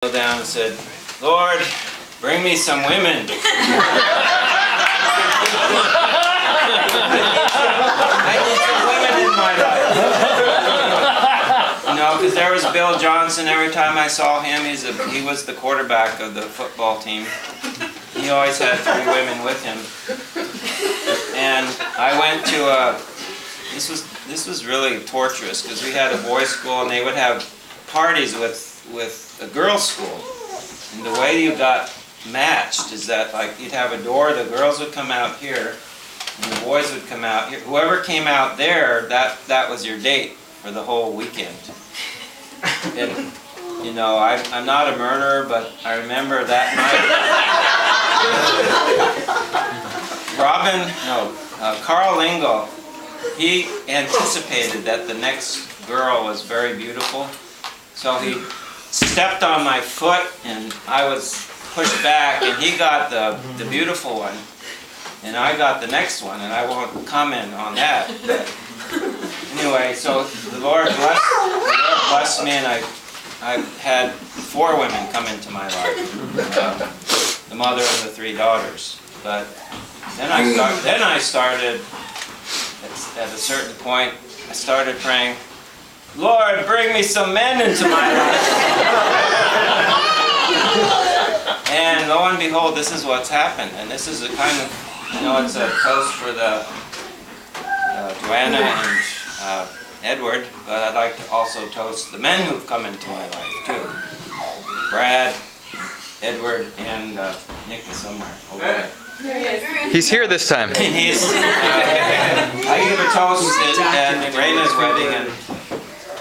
Down and said, Lord, bring me some women. I need some women in my life. You know, because there was Bill Johnson. Every time I saw him, he was the quarterback of the football team. He always had 3 women with him. And I went to this was really torturous because we had a boys' school and they would have parties with a girls' school. And the way you got matched is that, like, you'd have a door, the girls would come out here, and the boys would come out here. Whoever came out there, that was your date for the whole weekend. And, you know, I'm not a murderer, but I remember that night, Carl Lingle, he anticipated that the next girl was very beautiful, so he stepped on my foot and I was pushed back and he got the beautiful one and I got the next one, and I won't comment on that. But anyway, so the Lord blessed me and I had 4 women come into my life, the mother of the 3 daughters. But then I started at a certain point, I started praying, Lord, bring me some men into my life. And lo and behold, this is what's happened. And this is a kind of, you know, it's a toast for the Joanna and Edward, but I'd like to also toast the men who've come into my life too. Brad, Edward, and Nick is somewhere over there. He's here this time. I gave a toast at Raina's wedding, and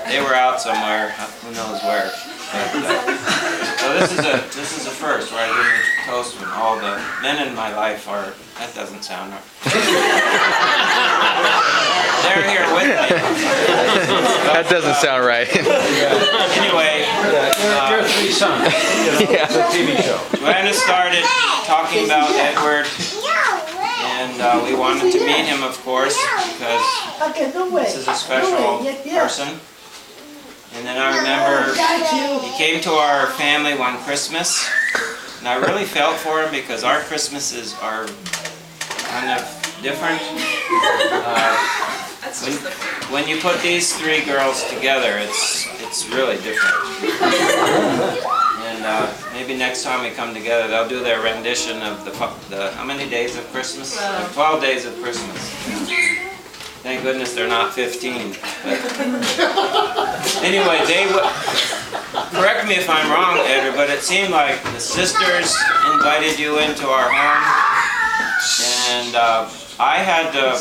they were out somewhere, who knows where. But, so this is a first where I give a toast when all the men in my life are. That doesn't sound right. They're here with me. That doesn't sound right. Anyway, your 3 sons. Yeah. It's a TV show. Joanna started talking about Edward, and we wanted to meet him, of course, because this is a special person. And then I remember he came to our family one Christmas, and I really felt for him because our Christmases are kind of different. When you put these 3 girls together, it's really different. And maybe next time we come together, they'll do their rendition of the how many days of Christmas? 12 days of Christmas. Thank goodness they're not 15. But anyway, correct me if I'm wrong, Edward, but it seemed like the sisters invited you into our home, and I had to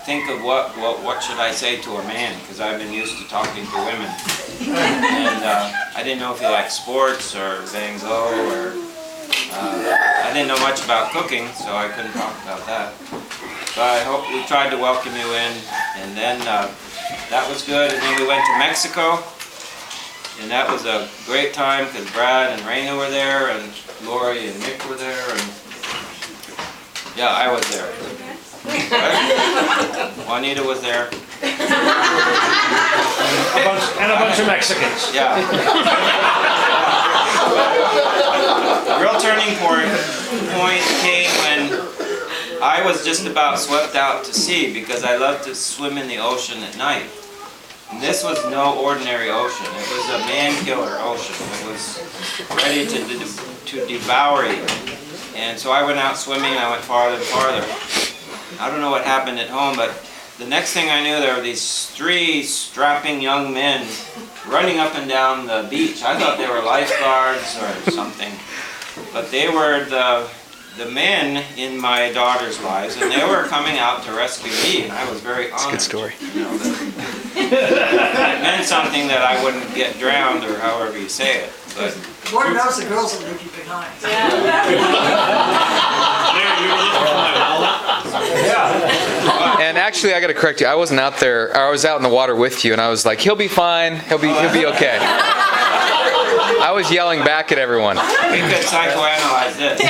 think of what should I say to a man, because I've been used to talking to women, and I didn't know if you liked sports or Van Gogh, or I didn't know much about cooking, so I couldn't talk about that. But I hope we tried to welcome you in, and then that was good. And then we went to Mexico, and that was a great time because Brad and Raina were there, and Lori and Nick were there, and yeah, I was there. Right? Juanita was there. And a bunch of Mexicans. Yeah. The real turning point came when I was just about swept out to sea because I love to swim in the ocean at night. And this was no ordinary ocean. It was a man-killer ocean. It was ready to devour you. And so I went out swimming, and I went farther and farther. I don't know what happened at home, but the next thing I knew, there were these 3 strapping young men running up and down the beach. I thought they were lifeguards or something. But they were the men in my daughter's lives, and they were coming out to rescue me, and I was very honored. It's a good story. You know, it meant something that I wouldn't get drowned, or however you say it. But Lord knows the girls will leave you behind. And actually, I got to correct you. I wasn't out there. I was out in the water with you, and I was like, "He'll be fine. He'll be okay." I was yelling back at everyone. we could psychoanalyze this. You'll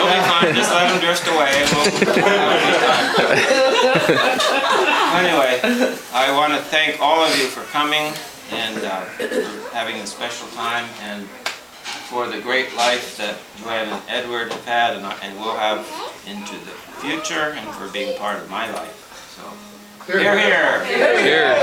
be fine. Just let him drift away, and we'll have a good time. Anyway, I want to thank all of you for coming. and for having a special time, and for the great life that Joanna and Edward have had and will have into the future, and for being part of my life. So, here, here. Cheers.